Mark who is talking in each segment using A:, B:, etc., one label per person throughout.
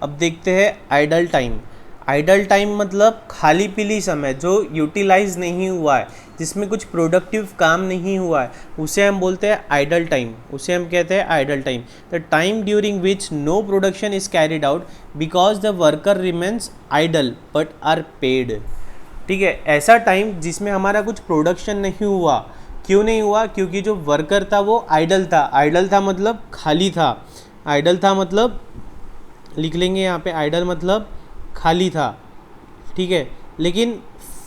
A: अब देखते हैं आइडल टाइम। आइडल टाइम मतलब खाली पीली समय जो यूटिलाइज नहीं हुआ है, जिसमें कुछ प्रोडक्टिव काम नहीं हुआ है, उसे हम बोलते हैं आइडल टाइम। उसे हम कहते हैं idle time. The time during which no production is carried out because the worker remains idle but are paid. ठीक है, ऐसा टाइम जिसमें हमारा कुछ प्रोडक्शन नहीं हुआ। क्यों नहीं हुआ? क्योंकि जो वर्कर था वो आइडल था। आइडल था मतलब खाली था। आइडल था मतलब लिख लेंगे यहाँ पे, आइडल मतलब खाली था। ठीक है, लेकिन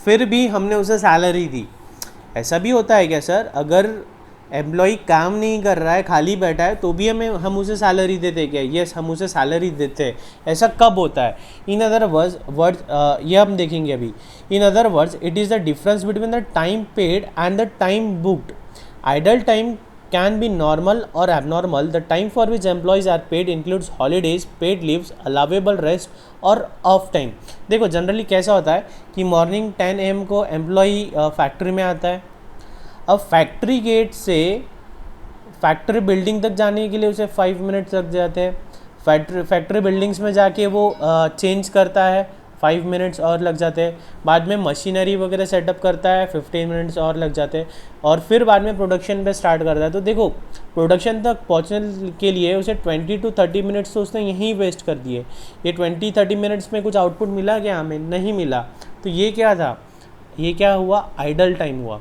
A: फिर भी हमने उसे सैलरी दी। ऐसा भी होता है क्या सर? अगर एम्प्लॉय काम नहीं कर रहा है, खाली बैठा है, तो भी हम उसे सैलरी देते हैं क्या? यस, हम उसे सैलरी देते हैं। ऐसा कब होता है? इन अदर वर्ड्स ये हम देखेंगे अभी। In other words it is the difference between the time paid and the time booked. Idle time can be normal or abnormal. The time for which employees are paid includes holidays, paid leaves, allowable rest और of time. देखो generally कैसा होता है कि morning 10 AM को employee factory में आता है। अब फैक्ट्री गेट से फैक्ट्री बिल्डिंग तक जाने के लिए उसे 5 मिनट्स लग जाते हैं। फैक्ट्री बिल्डिंग्स में जाके वो चेंज करता है, 5 मिनट्स और लग जाते हैं। बाद में मशीनरी वगैरह सेटअप करता है, 15 मिनट्स और लग जाते हैं। और फिर बाद में प्रोडक्शन पे स्टार्ट करता है। तो देखो प्रोडक्शन तक पहुंचने के लिए उसे 20 to 30 मिनट्स तो उसने यहीं वेस्ट कर दिए। ये 20-30 मिनट्स में कुछ आउटपुट मिला क्या? हमें नहीं मिला। तो ये क्या था? ये क्या हुआ? आइडल टाइम हुआ।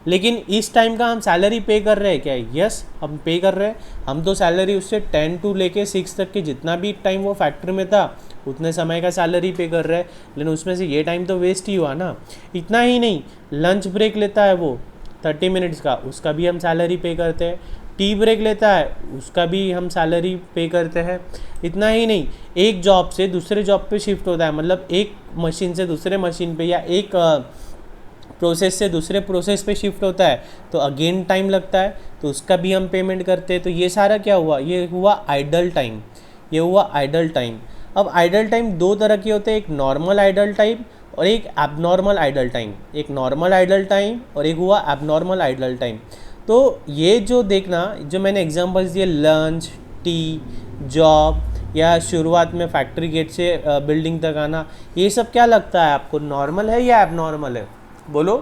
A: लेकिन इस टाइम का हम सैलरी पे कर रहे हैं क्या? यस, हम पे कर रहे हैं। हम तो सैलरी उससे 10 to लेके 6 तक के जितना भी टाइम वो फैक्ट्री में था उतने समय का सैलरी पे कर रहे हैं। लेकिन उसमें से ये टाइम तो वेस्ट ही हुआ ना। इतना ही नहीं, लंच ब्रेक लेता है वो 30 मिनट्स का, उसका भी हम सैलरी पे करते हैं। टी ब्रेक लेता है, उसका भी हम सैलरी पे करते हैं। इतना ही नहीं, एक जॉब से दूसरे जॉब पे शिफ्ट होता है, मतलब एक मशीन से दूसरे मशीन पे या एक प्रोसेस से दूसरे प्रोसेस पे शिफ्ट होता है तो अगेन टाइम लगता है, तो उसका भी हम पेमेंट करते हैं। तो ये सारा क्या हुआ? ये हुआ आइडल टाइम। ये हुआ आइडल टाइम। अब आइडल टाइम दो तरह के होते हैं, एक नॉर्मल आइडल टाइम और एक एबनॉर्मल आइडल टाइम। एक नॉर्मल आइडल टाइम और एक हुआ एबनॉर्मल आइडल टाइम। तो ये जो देखना, जो मैंने एग्जांपल्स दिए, लंच, टी, जॉब या शुरुआत में फैक्ट्री गेट से बिल्डिंग तक आना, ये सब क्या लगता है आपको, नॉर्मल है या एबनॉर्मल है? बोलो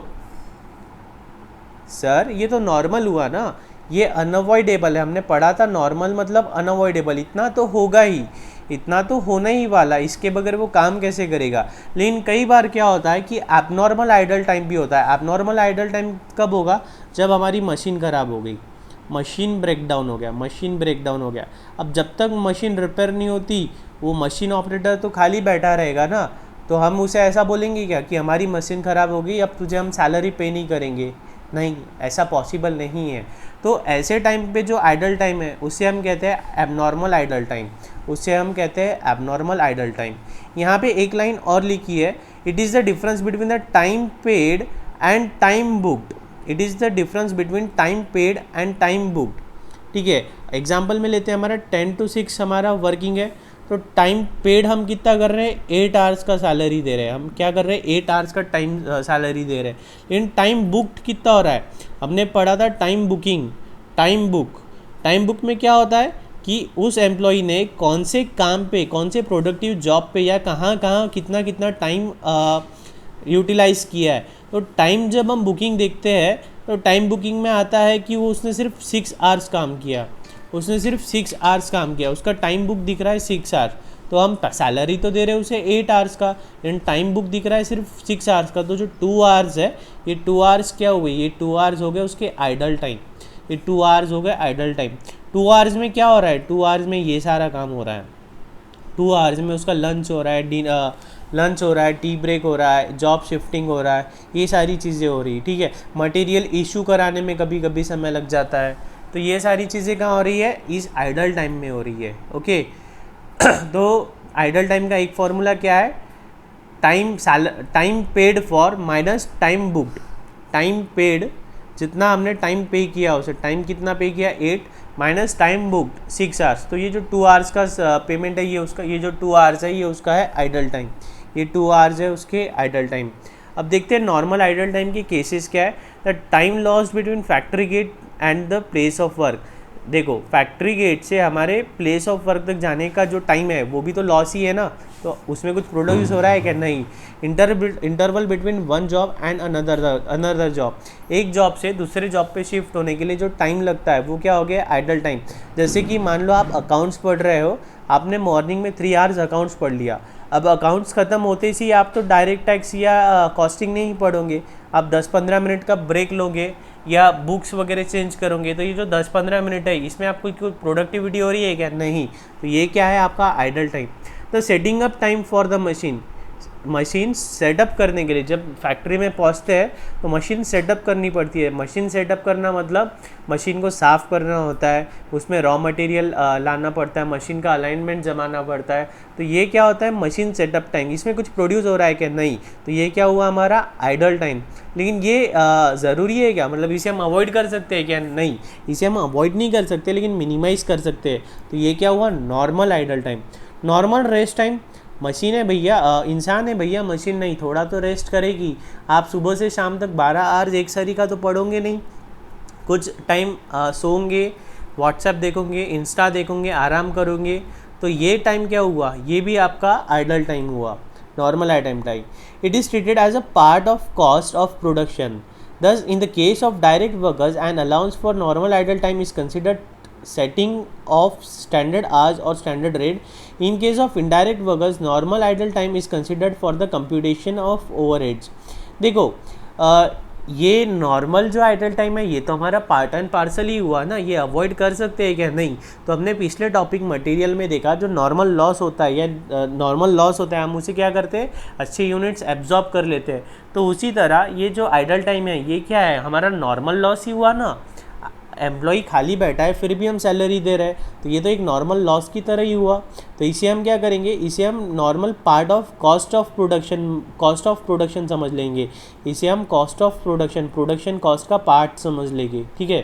A: सर, ये तो नॉर्मल हुआ ना। ये अनअवॉइडेबल है। हमने पढ़ा था नॉर्मल मतलब अनअवॉइडेबल, इतना तो होगा ही, इतना तो होना ही वाला, इसके बगैर वो काम कैसे करेगा। लेकिन कई बार क्या होता है कि एबनॉर्मल आइडल टाइम भी होता है। एबनॉर्मल आइडल टाइम कब होगा? जब हमारी मशीन ख़राब हो गई, मशीन ब्रेकडाउन हो गया, मशीन ब्रेकडाउन हो गया। अब जब तक मशीन रिपेयर नहीं होती वो मशीन ऑपरेटर तो खाली बैठा रहेगा ना। तो हम उसे ऐसा बोलेंगे क्या कि हमारी मशीन ख़राब हो गई, अब तुझे हम सैलरी पे नहीं करेंगे? नहीं, ऐसा पॉसिबल नहीं है। तो ऐसे टाइम पे जो आइडल टाइम है उसे हम कहते हैं एबनॉर्मल आइडल टाइम। उसे हम कहते हैं एबनॉर्मल आइडल टाइम। यहाँ पे एक लाइन और लिखी है, it is the difference between the time paid and time booked. It is the difference between time paid and time booked. ठीक है, एग्जाम्पल में लेते हैं, हमारा 10 to 6 हमारा वर्किंग है, तो टाइम पेड हम कितना कर रहे हैं? 8 आवर्स का सैलरी दे रहे हैं। हम क्या कर रहे हैं? 8 आवर्स का टाइम सैलरी दे रहे हैं। लेकिन टाइम बुक्ड कितना हो रहा है? हमने पढ़ा था time booking, time book. Time book में क्या होता है कि उस एम्प्लॉई ने कौन से काम पे, कौन से प्रोडक्टिव जॉब पे या कहाँ कहाँ कितना कितना टाइम यूटिलाइज़ किया है। तो टाइम जब हम बुकिंग देखते हैं तो टाइम बुकिंग में आता है कि वो उसने सिर्फ 6 आवर्स काम किया, उसने सिर्फ 6 आवर्स काम किया, उसका टाइम बुक दिख रहा है 6 आवर्स। तो हम सैलरी तो दे रहे हैं उसे 8 आवर्स का, लेकिन टाइम बुक दिख रहा है सिर्फ 6 आवर्स का। तो जो 2 आवर्स है, ये 2 आवर्स क्या हुए? ये 2 आवर्स हो गए उसके आइडल टाइम। ये 2 आवर्स हो गए आइडल टाइम। 2 आवर्स में क्या हो रहा है? 2 आवर्स में ये सारा काम हो रहा है। 2 आवर्स में उसका लंच हो रहा है, लंच हो रहा है, टी ब्रेक हो रहा है, जॉब शिफ्टिंग हो रहा है, ये सारी चीज़ें हो रही है। ठीक है, मटेरियल इशू कराने में कभी कभी समय लग जाता है। तो ये सारी चीज़ें कहाँ हो रही है? इस आइडल टाइम में हो रही है। ओके तो आइडल टाइम का एक फॉर्मूला क्या है? Time paid for minus time booked. Time paid, जितना हमने टाइम पे किया उसे, टाइम कितना पे किया? 8 माइनस टाइम बुक्ड 6 आवर्स। तो ये जो 2 आवर्स का पेमेंट है, ये उसका, ये जो 2 आवर्स है ये उसका है आइडल टाइम। ये 2 आवर्स है उसके आइडल टाइम। अब देखते हैं नॉर्मल आइडल टाइम के केसेस क्या है। The time lost between factory gate and the place of work. देखो फैक्ट्री गेट से हमारे प्लेस ऑफ वर्क तक जाने का जो टाइम है वो भी तो लॉस ही है ना, तो उसमें कुछ प्रोड्यूस हो रहा है क्या? नहीं। Interval between one job and another job, एक जॉब से दूसरे जॉब पे शिफ्ट होने के लिए जो टाइम लगता है वो क्या हो गया? Idle time. जैसे कि मान लो आप अकाउंट्स पढ़ रहे हो, आपने मॉर्निंग में 3 आवर्स अकाउंट्स पढ़ लिया, अब अकाउंट्स ख़त्म होते ही आप तो डायरेक्ट टैक्स या कॉस्टिंग नहीं पढ़ोगे, आप 10-15 मिनट का ब्रेक लोगे या बुक्स वगैरह चेंज करोगे, तो ये जो 10-15 मिनट है इसमें आपको कोई प्रोडक्टिविटी हो रही है क्या? नहीं। तो ये क्या है? आपका आइडल टाइम। तो setting up time for the machine setup करने के लिए जब फैक्ट्री में पहुंचते हैं तो मशीन सेटअप करनी पड़ती है। मशीन सेटअप करना मतलब मशीन को साफ़ करना होता है, उसमें रॉ मटेरियल लाना पड़ता है, मशीन का अलाइनमेंट जमाना पड़ता है। तो ये क्या होता है? Machine setup time. इसमें कुछ प्रोड्यूस हो रहा है क्या? नहीं। तो ये क्या हुआ? हमारा आइडल टाइम। लेकिन ये ज़रूरी है क्या? मतलब इसे हम अवॉइड कर सकते हैं क्या? नहीं, इसे हम अवॉइड नहीं कर सकते लेकिन मिनिमाइज़ कर सकते हैं। तो ये क्या हुआ? Normal idle time. Normal rest time, machine है भैया, इंसान है भैया, मशीन नहीं, थोड़ा तो रेस्ट करेगी। आप सुबह से शाम तक 12 आवर्स एक सारी का तो पढ़ोगे नहीं, कुछ टाइम सोओगे, व्हाट्सएप देखोगे, इंस्टा देखोगे, आराम करोगे। तो ये टाइम क्या हुआ? ये भी आपका आइडल टाइम हुआ, normal idle time. It is treated as a part of cost of production. Thus, in the case of direct workers, an allowance for normal idle time is considered setting of standard hours or standard rate. In case of indirect workers, normal idle time is considered for the computation of overheads. देखो ये normal जो idle time है ये तो हमारा part and parcel ही हुआ ना, ये अवॉइड कर सकते हैं क्या? नहीं। तो हमने पिछले टॉपिक मटेरियल में देखा जो नॉर्मल लॉस होता है या नॉर्मल लॉस होता है हम उसे क्या करते हैं? अच्छे यूनिट्स एब्जॉर्ब कर लेते हैं। तो उसी तरह ये जो आइडल टाइम है ये क्या है? हमारा नॉर्मल लॉस ही हुआ ना। एम्प्लॉई खाली बैठा है फिर भी हम सैलरी दे रहे हैं, तो ये तो एक नॉर्मल लॉस की तरह ही हुआ। तो इसे हम क्या करेंगे? इसे हम normal part of cost of production समझ लेंगे। इसे हम कॉस्ट ऑफ प्रोडक्शन कॉस्ट का पार्ट समझ लेंगे, ठीक है।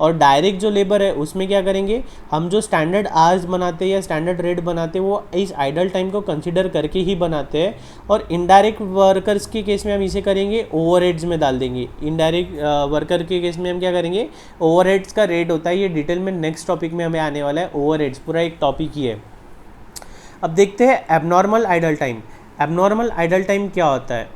A: और डायरेक्ट जो लेबर है उसमें क्या करेंगे? हम जो स्टैंडर्ड आवर्स बनाते हैं या स्टैंडर्ड रेट बनाते हैं वो इस आइडल टाइम को कंसिडर करके ही बनाते हैं। और इनडायरेक्ट वर्कर्स के केस में हम इसे करेंगे ओवरहेड्स में डाल देंगे। इनडायरेक्ट वर्कर के केस में हम क्या करेंगे? ओवरहेड्स का रेट होता है, ये डिटेल में नेक्स्ट टॉपिक में हमें आने वाला है। ओवरहेड्स पूरा एक टॉपिक ही है। अब देखते हैं abnormal idle time. Abnormal idle time क्या होता है?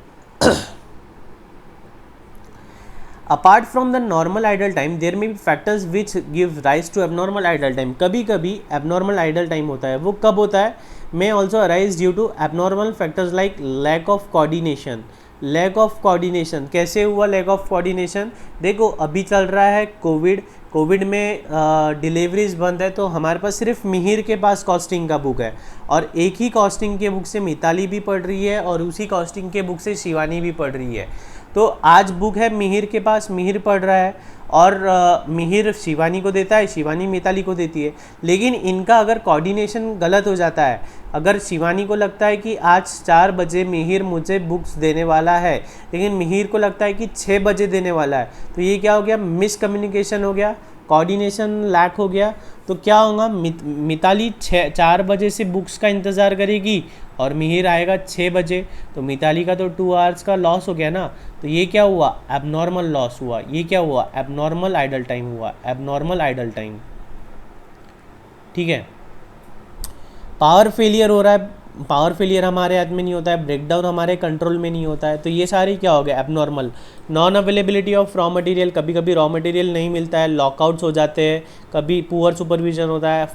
A: Apart from the normal idle time, there may be factors which give rise to abnormal idle time. कभी कभी abnormal idle time होता है, वो कब होता है? May also arise due to abnormal factors like lack of coordination. Lack of coordination कैसे हुआ? लैक ऑफ कोऑर्डिनेशन देखो अभी चल रहा है कोविड में डिलीवरीज बंद है, तो हमारे पास सिर्फ मिहिर के पास कॉस्टिंग का बुक है और एक ही कॉस्टिंग के बुक से मिताली भी पढ़ रही है और उसी कॉस्टिंग के बुक से शिवानी भी पढ़ रही है। तो आज बुक है मिहिर के पास, मिहिर पढ़ रहा है और मिहिर शिवानी को देता है, शिवानी मिताली को देती है। लेकिन इनका अगर कोऑर्डिनेशन गलत हो जाता है, अगर शिवानी को लगता है कि आज 4 बजे मिहिर मुझे बुक्स देने वाला है लेकिन मिहिर को लगता है कि 6 बजे देने वाला है, तो ये क्या हो गया? मिसकम्युनिकेशन हो गया, कोऑर्डिनेशन लैक हो गया। तो क्या होगा? मिताली 4 बजे से बुक्स का इंतज़ार करेगी और मिहिर आएगा 6 बजे, तो मिताली का तो 2 आवर्स का लॉस हो गया ना। तो ये क्या हुआ? एबनॉर्मल लॉस हुआ। ये क्या हुआ? एबनॉर्मल आइडल टाइम हुआ, एबनॉर्मल आइडल टाइम, ठीक है। पावर फेलियर हो रहा है, पावर फेलियर हमारे हाथ में नहीं होता है, ब्रेकडाउन हमारे कंट्रोल में नहीं होता है, तो ये सारे क्या हो गए? Abnormal. Non availability of raw material, कभी कभी रॉ मटेरियल नहीं मिलता है, लॉकआउट्स हो जाते हैं, कभी पुअर सुपरविजन होता है,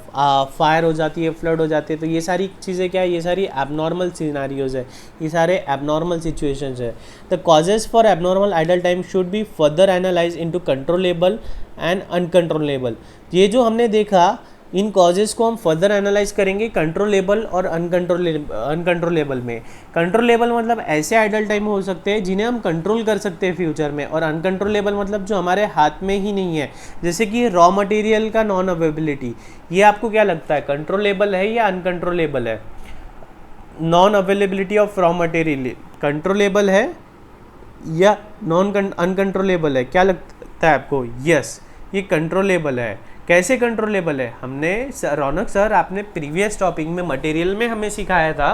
A: फायर हो जाती है, फ्लड हो जाती है, तो ये सारी चीज़ें क्या है? ये सारी एबनॉर्मल सिनारियोज है, ये सारे एबनॉर्मल सिचुएशंस है। The causes for abnormal idle time should be further analyse into controllable and uncontrollable. ये जो हमने देखा इन कॉजेज़ को हम फर्दर एनालाइज करेंगे कंट्रोलेबल और अनकंट्रोलेबल में। कंट्रोलेबल मतलब ऐसे आइडल टाइम हो सकते हैं जिन्हें हम कंट्रोल कर सकते हैं फ्यूचर में, और अनकंट्रोलेबल मतलब जो हमारे हाथ में ही नहीं है, जैसे कि रॉ मटेरियल का नॉन अवेलेबिलिटी। ये आपको क्या लगता है, कंट्रोलेबल है या अनकंट्रोलेबल है? Non availability of raw material controllable है या अनकंट्रोलेबल है? क्या लगता है आपको? यस, ये कंट्रोलेबल है। कैसे कंट्रोलेबल है? हमने रौनक सर आपने प्रीवियस टॉपिक में मटेरियल में हमें सिखाया था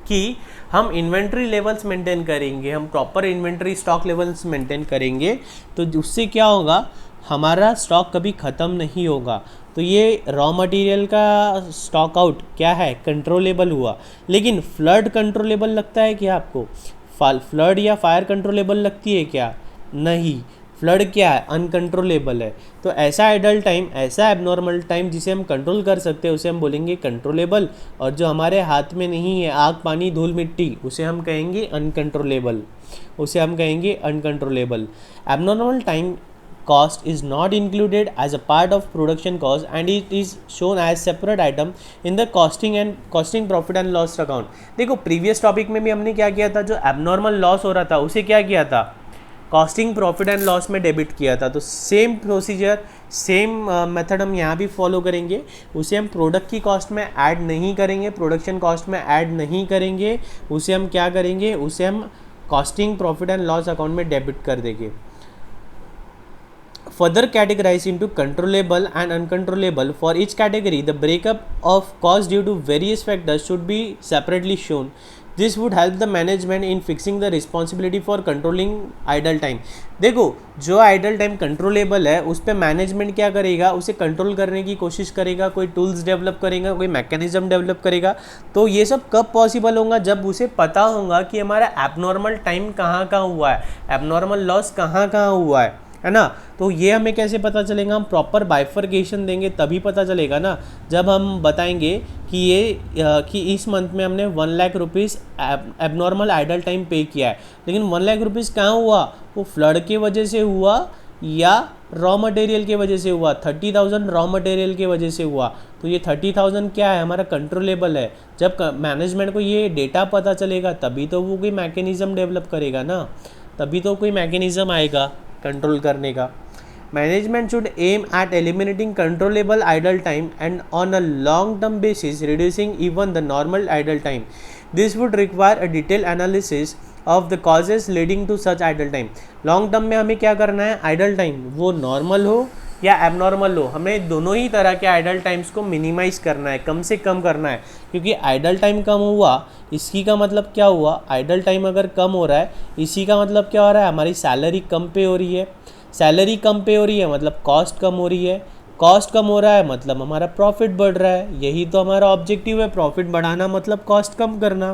A: कि हम इन्वेंट्री लेवल्स मेंटेन करेंगे, हम proper inventory stock levels maintain करेंगे, तो उससे क्या होगा? हमारा स्टॉक कभी ख़त्म नहीं होगा। तो ये रॉ मटेरियल का स्टॉक आउट क्या है, कंट्रोलेबल हुआ। लेकिन फ्लड कंट्रोलेबल लगता है क्या आपको? फ्लड या फायर कंट्रोलेबल लगती है क्या? नहीं, फ्लड क्या है, अनकंट्रोलेबल है। तो ऐसा आइडल टाइम, ऐसा एबनॉर्मल टाइम जिसे हम कंट्रोल कर सकते हैं उसे हम बोलेंगे कंट्रोलेबल, और जो हमारे हाथ में नहीं है, आग पानी धूल मिट्टी, उसे हम कहेंगे अनकंट्रोलेबल, उसे हम कहेंगे uncontrollable. Abnormal time cost is not included as a part of production cost and it is shown as separate item in the costing profit and loss account। देखो प्रीवियस टॉपिक में भी हमने क्या किया था, जो एबनॉर्मल लॉस हो रहा था उसे क्या किया था, कॉस्टिंग प्रॉफिट एंड लॉस में डेबिट किया था। तो सेम प्रोसीजर, सेम मेथड हम यहाँ भी फॉलो करेंगे। उसे हम प्रोडक्ट की कॉस्ट में ऐड नहीं करेंगे, प्रोडक्शन कॉस्ट में ऐड नहीं करेंगे, उसे हम क्या करेंगे, उसे हम costing profit and loss account में डेबिट कर देंगे। Further categorized into controllable and uncontrollable. For each category, the breakup of cost due to various factors should be separately shown. This would help the management in fixing the responsibility for controlling idle time। देखो जो idle time controllable है उस पर management क्या करेगा, उसे control करने की कोशिश करेगा, कोई टूल्स डेवलप करेगा, कोई मैकेनिज्म डेवलप करेगा। तो ये सब कब पॉसिबल होगा, जब उसे पता होगा कि हमारा एबनॉर्मल टाइम कहाँ कहाँ हुआ है, एबनॉर्मल लॉस कहाँ कहाँ हुआ है ना। तो ये हमें कैसे पता चलेगा, हम प्रॉपर बाइफर्केशन देंगे तभी पता चलेगा ना, जब हम बताएंगे कि कि इस मंथ में हमने 1 lakh rupees abnormal idle time पे किया है। लेकिन 1 लाख रुपीज़ कहाँ हुआ, वो फ्लड की वजह से हुआ या रॉ मटेरियल की वजह से हुआ। 30,000 रॉ मटेरियल की वजह से हुआ। तो ये 30,000 क्या है, हमारा कंट्रोलेबल है। जब मैनेजमेंट को ये डेटा पता चलेगा तभी तो वो कोई मैकेनिज़्म डेवलप करेगा ना, तभी तो कोई मैकेनिज़्म आएगा कंट्रोल करने का। Management should aim at eliminating controllable idle time and on a long-term basis reducing even the normal idle time. This would require a detailed analysis of the causes leading to such idle time. Long term में हमें क्या करना है, idle time वो normal हो या abnormal हो, हमें दोनों ही तरह के आइडल टाइम्स को मिनिमाइज़ करना है, कम से कम करना है। क्योंकि आइडल टाइम कम हुआ, इसकी का मतलब क्या हुआ, आइडल टाइम अगर कम हो रहा है इसी का मतलब क्या हो रहा है, हमारी सैलरी कम पे हो रही है। सैलरी कम पे हो रही है मतलब कॉस्ट कम हो रही है, कॉस्ट कम हो रहा है मतलब हमारा प्रॉफिट बढ़ रहा है। यही तो हमारा ऑब्जेक्टिव है, प्रॉफिट बढ़ाना मतलब कॉस्ट कम करना।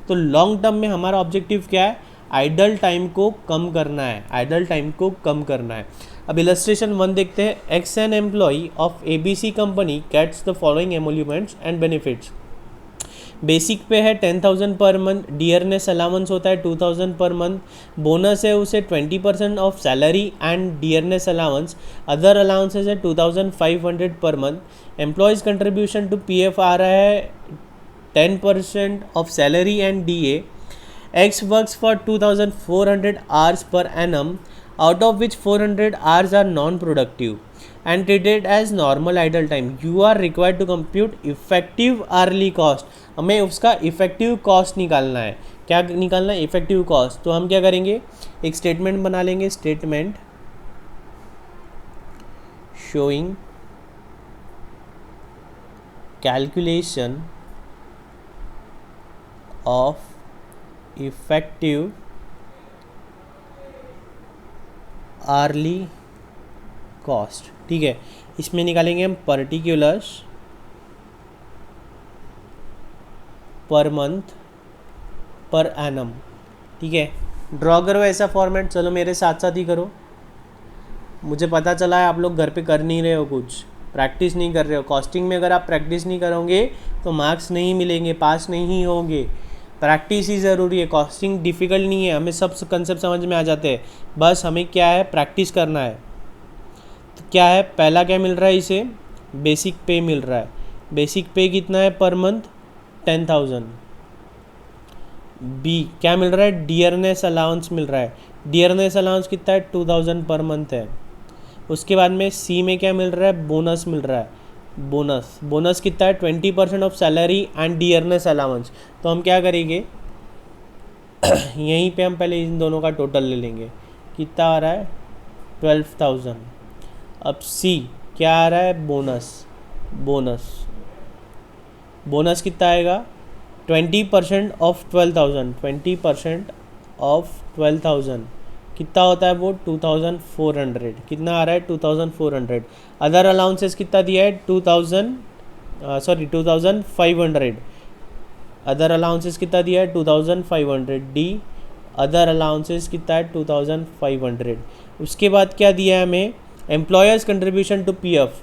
A: तो लॉन्ग टर्म में हमारा ऑब्जेक्टिव क्या है, आइडल टाइम को कम करना है, आइडल टाइम को कम करना है। अब इलस्ट्रेशन 1 देखते हैं। X an employee of ABC company gets the following emoluments and benefits. Basic pay है 10,000 पर मंथ, डियरनेस अलाउंस होता है 2,000 पर मंथ, बोनस है उसे 20% of salary and dearness allowance, other allowances है 2,500 per month. Employees contribution to PF आ रहा है 10% of salary and DA। X works for 2,400 hours per annum, out of which 400 hours are non-productive and treated as normal idle time. You are required to compute effective hourly cost. हमें उसका effective cost निकालना है। क्या निकालना है, effective cost. तो हम क्या करेंगे, एक स्टेटमेंट बना लेंगे, statement showing calculation of effective hourly cost. ठीक है, इसमें निकालेंगे हम particulars per month per annum. ठीक है, ड्रॉ करो ऐसा फॉर्मेट। चलो मेरे साथ साथ ही करो, मुझे पता चला है आप लोग घर पे कर नहीं रहे हो, कुछ प्रैक्टिस नहीं कर रहे हो। कॉस्टिंग में अगर आप प्रैक्टिस नहीं करोगे तो मार्क्स नहीं मिलेंगे, पास नहीं होगे। प्रैक्टिस ही ज़रूरी है। कॉस्टिंग डिफ़िकल्ट नहीं है, हमें सब कंसेप्ट समझ में आ जाते हैं, बस हमें क्या है, प्रैक्टिस करना है। तो क्या है, पहला क्या मिल रहा है, इसे बेसिक पे मिल रहा है। बेसिक पे कितना है पर मंथ, 10,000। बी क्या मिल रहा है, डियरनेस अलाउंस मिल रहा है। डियरनेस अलाउंस कितना है, 2,000 पर मंथ है। उसके बाद में सी में क्या मिल रहा है, बोनस मिल रहा है। बोनस कितना है, 20% of salary and dearness allowance. तो हम क्या करेंगे यहीं पे हम पहले इन दोनों का टोटल ले लेंगे, कितना आ रहा है, 12,000। अब सी क्या आ रहा है, बोनस कितना आएगा, 20% ऑफ 12,000, 20% ऑफ 12,000 कितना होता है वो 2400, कितना आ रहा है 2400। अदर अलाउंसेस कितना दिया है 2500, अदर अलाउंसेस कितना दिया है 2500 डी, अदर अलाउंसेस कितना है 2500। उसके बाद क्या दिया है हमें, employers contribution to PF,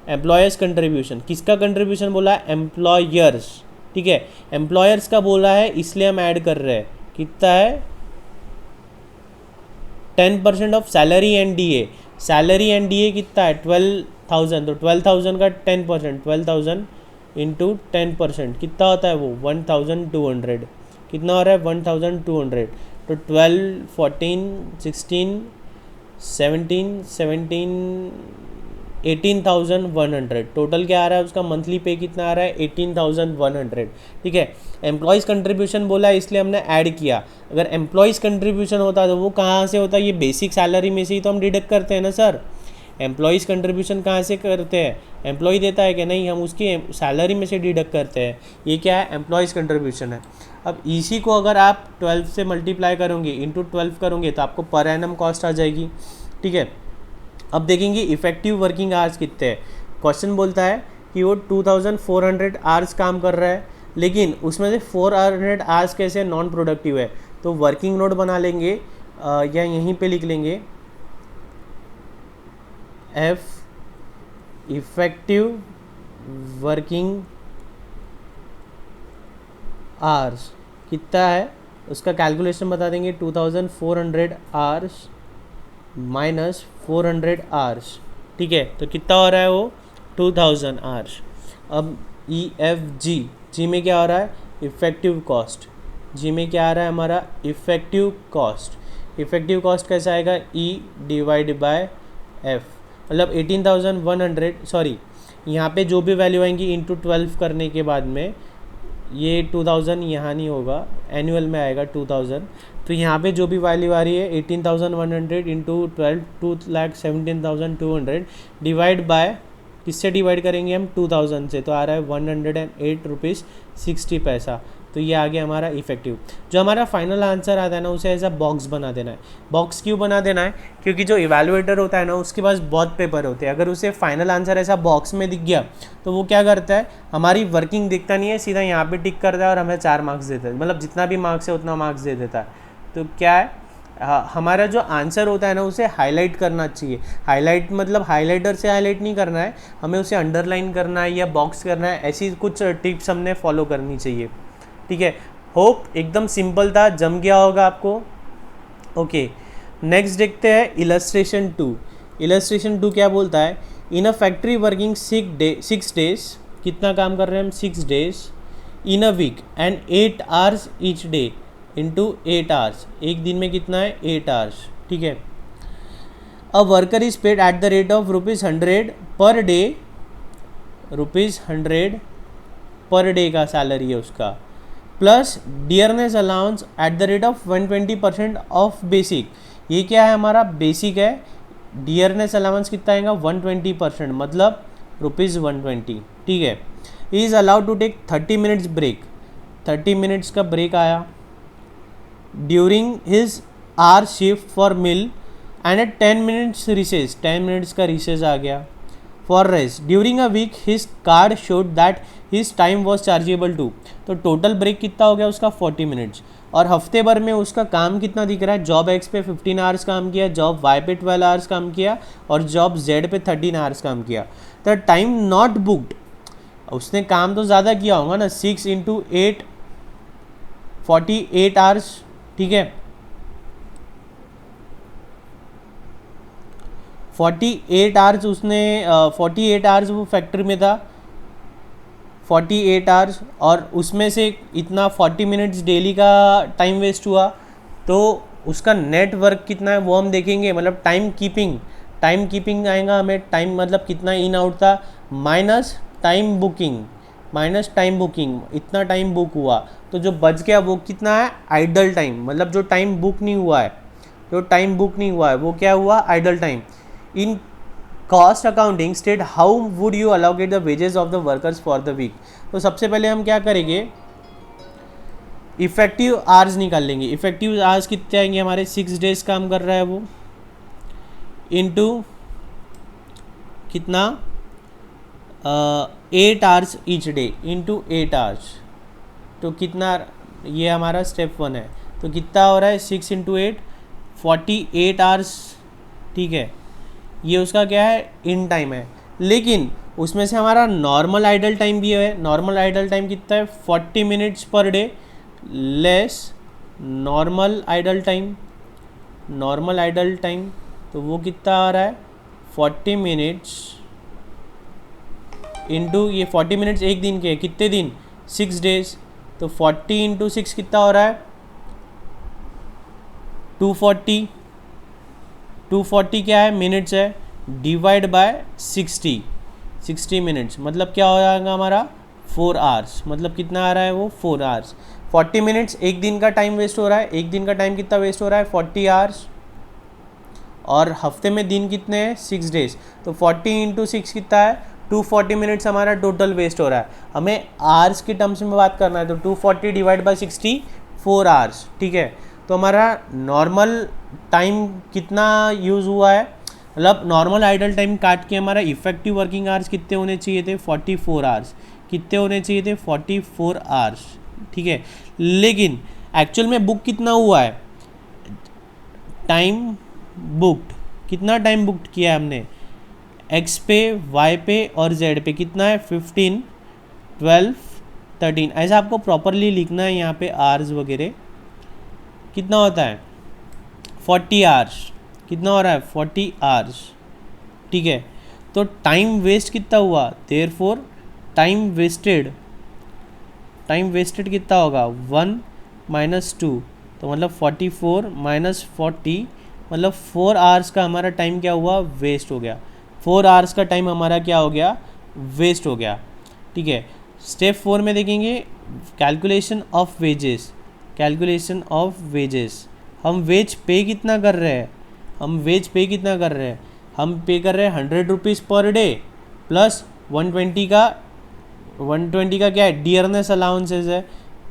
A: employers contribution, किसका कंट्रीब्यूशन बोला है, एम्प्लॉयर्स, ठीक है, एम्प्लॉयर्स का बोला है इसलिए हम ऐड कर रहे हैं, कितना है 10% of salary and DA, salary and DA कितना है 12,000, तो 12,000 का 10%, 12,000 इंटू 10% कितना होता है वो 1,200, कितना हो रहा है 1,200, तो 12, 14, 16, 17, 18,100, टोटल क्या आ रहा है उसका मंथली पे कितना आ रहा है 18,100, ठीक है। एम्प्लॉयज़ कंट्रीब्यूशन बोला है इसलिए हमने ऐड किया, अगर एम्प्लॉयज़ कंट्रीब्यूशन होता तो वो कहाँ से होता, ये बेसिक सैलरी में से ही तो हम डिडक्ट करते हैं ना सर। एम्प्लॉयज़ कंट्रीब्यूशन कहाँ से करते हैं, एम्प्लॉय देता है कि नहीं, हम उसकी सैलरी में से डिडक्ट करते हैं, ये क्या है एम्प्लॉयज़ कंट्रीब्यूशन है। अब इसी को अगर आप 12 से मल्टीप्लाई करोगे, इंटू 12 करोगे तो आपको पर एनम कॉस्ट आ जाएगी, ठीक है। अब देखेंगे इफेक्टिव वर्किंग आवर्स कितने हैं। क्वेश्चन बोलता है कि वो 2400 आवर्स काम कर रहा है, लेकिन उसमें से 400 आवर्स कैसे नॉन प्रोडक्टिव है, तो वर्किंग नोट बना लेंगे या यहीं पे लिख लेंगे एफ इफेक्टिव वर्किंग आवर्स कितना है, उसका कैलकुलेशन बता देंगे 2400 आवर्स माइनस 400 आवर्स, ठीक है, तो कितना हो रहा है वो 2000 आवर्स। अब ई एफ जी, जी में क्या हो रहा है इफ़ेक्टिव कॉस्ट, जी में क्या आ रहा है हमारा इफ़ेक्टिव कॉस्ट, इफ़ेक्टिव कॉस्ट कैसा आएगा ई डिवाइड बाय एफ, मतलब 18,100, सॉरी यहाँ पे जो भी वैल्यू आएंगी इंटू 12 करने के बाद में ये 2000 यहाँ नहीं होगा, एनुअल में आएगा 2000, तो यहाँ पे जो भी वैल्यू आ रही है 18,100 इंटू 12 2,17,200 डिवाइड बाय, किससे डिवाइड करेंगे हम 2000 से, तो आ रहा है 108 रुपीज़ 60 पैसा, तो ये आ गया हमारा इफेक्टिव। जो हमारा फाइनल आंसर आता है ना उसे ऐसा बॉक्स बना देना है। बॉक्स क्यों बना देना है, क्योंकि जो इवैल्यूएटर होता है ना उसके पास बहुत पेपर होते हैं, अगर उसे फाइनल आंसर ऐसा बॉक्स में दिख गया तो वो क्या करता है, हमारी वर्किंग दिखता नहीं है, सीधा यहाँ पे टिक करता है और हमें 4 मार्क्स देता है, मतलब जितना भी मार्क्स है उतना मार्क्स दे देता है। तो क्या है हमारा जो आंसर होता है ना उसे हाईलाइट करना चाहिए, हाईलाइट मतलब हाईलाइटर से हाईलाइट नहीं करना है, हमें उसे अंडरलाइन करना है या बॉक्स करना है, ऐसी कुछ टिप्स हमने फॉलो करनी चाहिए, ठीक है। होप एकदम सिंपल था, जम गया होगा आपको। ओके, नेक्स्ट देखते हैं इलस्ट्रेशन 2। इलस्ट्रेशन 2 क्या बोलता है, in a factory working 6 days, कितना काम कर रहे हैं हम 6 days, in a week and 8 hours each day into 8 hours, एक दिन में कितना है 8 आवर्स, ठीक है। A worker is paid at the rate of ₹100 per day, ₹100 per day का सैलरी है उसका, plus dearness allowance eight the rate of 120% of basic, ये क्या है हमारा बेसिक है, डियरनेस अलाउंस कितना आएगा 120%, मतलब ₹120, ठीक है। He is allowed to take 30 minutes break, 30 minutes का ब्रेक आया during his or shift for meal and a 10 minutes recess, 10 minutes का रिसेस आ गया for rest during a week, his card showed that his time was chargeable to, तो total break कितना हो गया उसका 40 मिनट्स, और हफ्ते भर में उसका काम कितना दिख रहा है, जॉब एक्स पे 15 आवर्स काम किया, जॉब वाई पे 12 आवर्स काम किया और जॉब जेड पे 13 आवर्स काम किया, तो टाइम नॉट बुक्ड, उसने काम तो ज़्यादा किया होगा ना, 6 इंटू 8 48 आवर्स, ठीक है, 48 आवर्स उसने 48 आवर्स वो फैक्ट्री में था, 48 आवर्स, और उसमें से इतना 40 मिनट्स डेली का टाइम वेस्ट हुआ, तो उसका नेट वर्क कितना है वो हम देखेंगे, मतलब टाइम कीपिंग आएगा हमें, टाइम मतलब कितना इन आउट था, माइनस टाइम बुकिंग, इतना टाइम बुक हुआ, तो जो बच गया वो कितना है आइडल टाइम, मतलब जो टाइम बुक नहीं हुआ है, वो क्या हुआ idle time. In cost accounting state how would you allocate the wages of the workers for the week, तो सबसे पहले हम क्या करेंगे, इफेक्टिव आवर्स निकाल लेंगे। इफेक्टिव आवर्स कितने आएंगे हमारे, 6 डेज काम कर रहा है वो, इनटू कितना 8 hours each day, into 8 hours. तो कितना, ये हमारा स्टेप 1 है। तो कितना हो रहा है 6 इंटू 8, 48 आवर्स। ठीक है, ये उसका क्या है, इन टाइम है। लेकिन उसमें से हमारा नॉर्मल आइडल टाइम भी है। नॉर्मल आइडल टाइम कितना है, 40 minutes per day less normal idle time. Normal idle time तो वो कितना आ रहा है, 40 मिनट्स इंटू, ये 40 मिनट्स एक दिन के, कितने दिन, 6 डेज। तो 40 इंटू 6 कितना हो रहा है, 240। 240 क्या है, मिनट्स है, डिवाइड बाय 60 मिनट्स, मतलब क्या हो जाएगा हमारा 4 आवर्स। मतलब कितना आ रहा है वो, 4 आवर्स। 40 मिनट्स एक दिन का टाइम वेस्ट हो रहा है। एक दिन का टाइम कितना वेस्ट हो रहा है, 40 आवर्स। और हफ्ते में दिन कितने हैं, 6 डेज। तो 40 इंटू 6 कितना है, 240 मिनट्स हमारा टोटल वेस्ट हो रहा है। हमें आवर्स के टर्म्स में बात करना है, तो 240 डिवाइड बाई 60, 4 आवर्स। ठीक है, तो हमारा नॉर्मल टाइम कितना यूज़ हुआ है, मतलब नॉर्मल आइडल टाइम काट के हमारा इफेक्टिव वर्किंग आवर्स कितने होने चाहिए थे, 44 आवर्स। कितने होने चाहिए थे, 44 आवर्स। ठीक है, लेकिन एक्चुअल में बुक कितना हुआ है, टाइम बुक्ड, कितना टाइम बुक्ड किया है हमने, एक्स पे, वाई पे और जेड पे कितना है, 15, 12, 13। ऐसा आपको प्रॉपरली लिखना है यहाँ पे आवर्स वगैरह। कितना होता है, 40 आवर्स। कितना हो रहा है, 40 आवर्स। ठीक है, तो टाइम वेस्ट कितना हुआ, देयरफॉर टाइम वेस्टेड कितना होगा, 1 - 2, तो मतलब 44 - 40, मतलब 4 आवर्स का हमारा टाइम क्या हुआ, वेस्ट हो गया। 4 आवर्स का टाइम हमारा क्या हो गया, वेस्ट हो गया। ठीक है, स्टेप 4 में देखेंगे calculation of wages. Calculation of wages, हम वेज पे कितना कर रहे हैं, हम पे कर रहे हैं 100 रुपीज़ पर डे प्लस 120 का क्या है, डियरनेस अलाउंसेस है।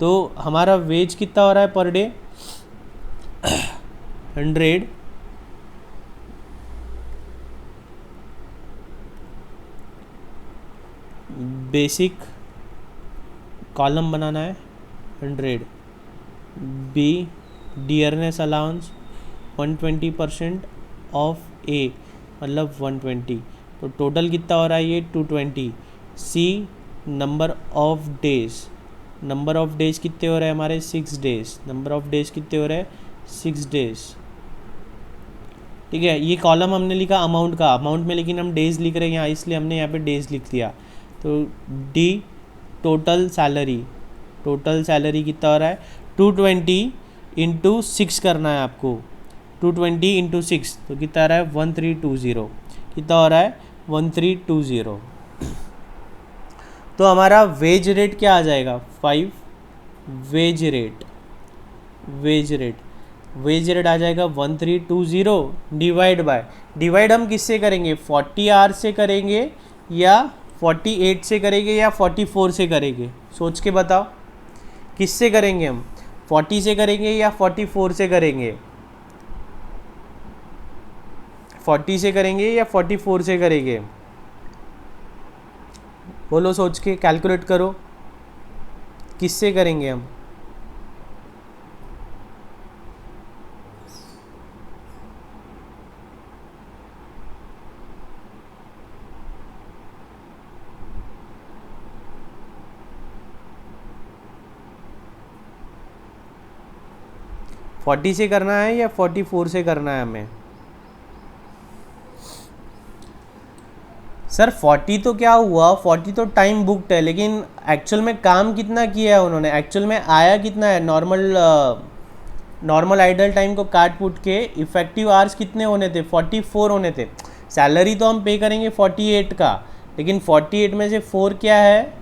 A: तो हमारा वेज कितना हो रहा है पर डे, 100 बेसिक कॉलम बनाना है, 100 बी डियरनेस अलाउंस 120% ऑफ ए, मतलब 120। तो टोटल कितना हो रहा है ये, 220। सी नंबर ऑफ डेज कितने हो रहे हैं हमारे, 6 डेज। नंबर ऑफ डेज कितने हो रहे हैं, 6 डेज। ठीक है, ये कॉलम हमने लिखा अमाउंट का, अमाउंट में लेकिन हम डेज लिख रहे हैं यहाँ, इसलिए हमने यहाँ पे डेज लिख दिया। तो डी टोटल सैलरी कितना हो रहा है, 220 इंटू 6 करना है आपको, 220 इंटू 6, तो कितना आ रहा है, 1320। कितना हो रहा है, 1320। तो हमारा वेज रेट क्या आ जाएगा, 5। वेज रेट आ जाएगा 1320 डिवाइड हम किससे करेंगे, 40 आवर्स से करेंगे या 48 से करेंगे या 44 से करेंगे, सोच के बताओ किससे करेंगे हम, 40 से करेंगे या 44 से करेंगे, 40 से करेंगे या 44 से करेंगे, बोलो, सोच के कैलकुलेट करो किससे करेंगे हम। फोर्टी से करना है या 44 से करना है हमें, सर 40 तो क्या हुआ, 40 तो टाइम बुक्ड है, लेकिन एक्चुअल में काम कितना किया है उन्होंने, एक्चुअल में आया कितना है, नॉर्मल आइडल टाइम को काट पुट के इफेक्टिव आवर्स कितने होने थे, 44 होने थे। सैलरी तो हम पे करेंगे 48 का, लेकिन 48 में से 4 क्या है,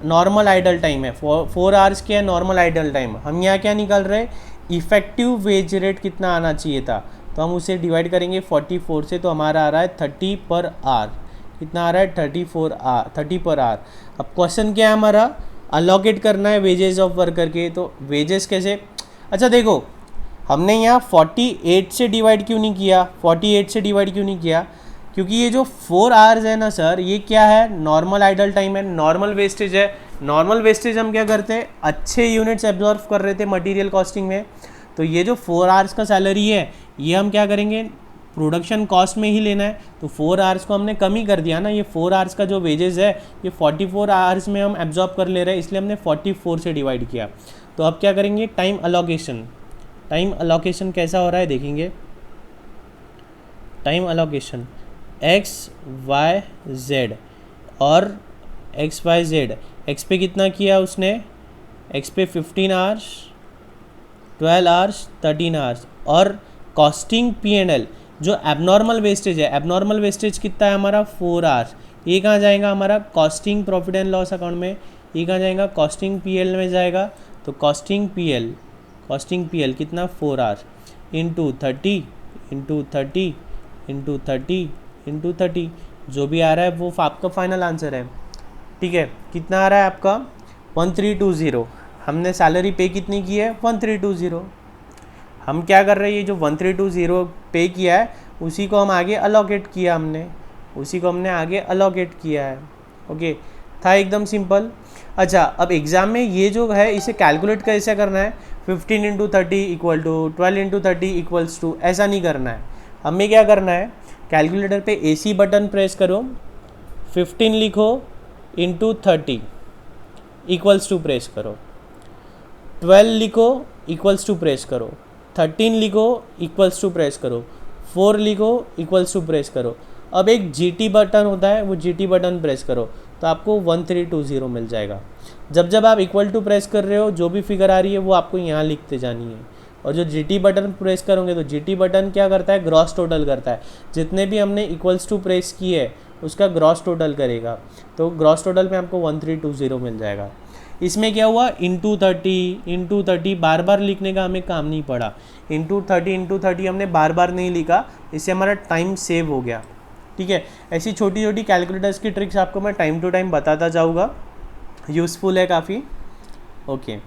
A: नॉर्मल आइडल टाइम है, 4 आवर्स क्या है, नॉर्मल आइडल टाइम। हम यहाँ क्या निकाल रहे हैं, इफेक्टिव वेज रेट कितना आना चाहिए था, तो हम उसे डिवाइड करेंगे 44 से, तो हमारा आ रहा है 30 पर आवर। कितना आ रहा है, 30 पर आवर। अब क्वेश्चन क्या है हमारा, अलोकेट करना है वेजेस ऑफ वर्कर के। तो वेजेस कैसे, अच्छा देखो हमने यहाँ 48 से डिवाइड क्यों नहीं किया, 48 से डिवाइड क्यों नहीं किया, क्योंकि ये जो 4 आवर्स है ना सर, ये क्या है, नॉर्मल आइडल टाइम है, नॉर्मल वेस्टेज है। नॉर्मल वेस्टेज हम क्या करते हैं, अच्छे यूनिट्स एब्जॉर्व कर रहे थे मटेरियल कॉस्टिंग में, तो ये जो 4 आवर्स का सैलरी है ये हम क्या करेंगे, प्रोडक्शन कॉस्ट में ही लेना है। तो 4 आवर्स को हमने कम ही कर दिया ना, ये 4 आवर्स का जो वेजेस है ये 44 आवर्स में हम एब्जॉर्ब कर ले रहे हैं, इसलिए हमने 44 से डिवाइड किया। तो अब क्या करेंगे, टाइम अलोकेशन। टाइम अलोकेशन कैसा हो रहा है देखेंगे, time allocation X Y Z और एक्स वाई जेड, एक्स पे कितना किया उसने, एक्स पे 15 आवर्स, 12 आवर्स, 13 आवर्स, और कॉस्टिंग P&L जो एबनॉर्मल वेस्टेज है, एबनॉर्मल वेस्टेज कितना है हमारा 4 आवर्स, ये कहाँ जाएगा हमारा costing profit and loss account में, ये कहाँ जाएगा कॉस्टिंग PL में जाएगा। तो कॉस्टिंग PL कितना 4 hours into 30 into 30 into 30 into 30, जो भी आ रहा है वो आपका फाइनल आंसर है। ठीक है, कितना आ रहा है आपका 1320। हमने सैलरी पे कितनी की है 1320। हम क्या कर रहे हैं, ये जो 1320 पे किया है उसी को हम आगे अलोकेट किया, हमने उसी को हमने आगे अलोकेट किया है। ओके, था एकदम सिंपल। अच्छा, अब एग्ज़ाम में ये जो है इसे कैलकुलेट कैसे करना है, 15 into 30 equal to 12 into 30 equals to, ऐसा नहीं करना है। हमें क्या करना है, कैलकुलेटर पे AC बटन प्रेस करो, 15 लिखो इंटू 30 इक्वल्स टू प्रेस करो, 12 लिखो इक्वल्स टू प्रेस करो, 13 लिखो इक्वल्स टू प्रेस करो, 4 लिखो इक्वल्स टू प्रेस करो। अब एक GT बटन होता है, वो GT बटन प्रेस करो तो आपको 1320 मिल जाएगा। जब जब आप इक्वल टू प्रेस कर रहे हो, जो भी फिगर आ रही है वो आपको यहाँ लिखते जानी है। और जो GT बटन प्रेस करोगे तो GT बटन क्या करता है, ग्रॉस टोटल करता है, जितने भी हमने इक्वल्स टू प्रेस किए है उसका ग्रॉस टोटल करेगा। तो ग्रॉस टोटल में आपको 1320 मिल जाएगा। इसमें क्या हुआ, इंटू 30 बार बार लिखने का हमें काम नहीं पड़ा, इंटू 30 हमने बार बार नहीं लिखा, इससे हमारा टाइम सेव हो गया। ठीक है, ऐसी छोटी छोटी कैलकुलेटर्स की ट्रिक्स आपको मैं टाइम टू टाइम बताता जाऊँगा, यूज़फुल है काफ़ी। ओके।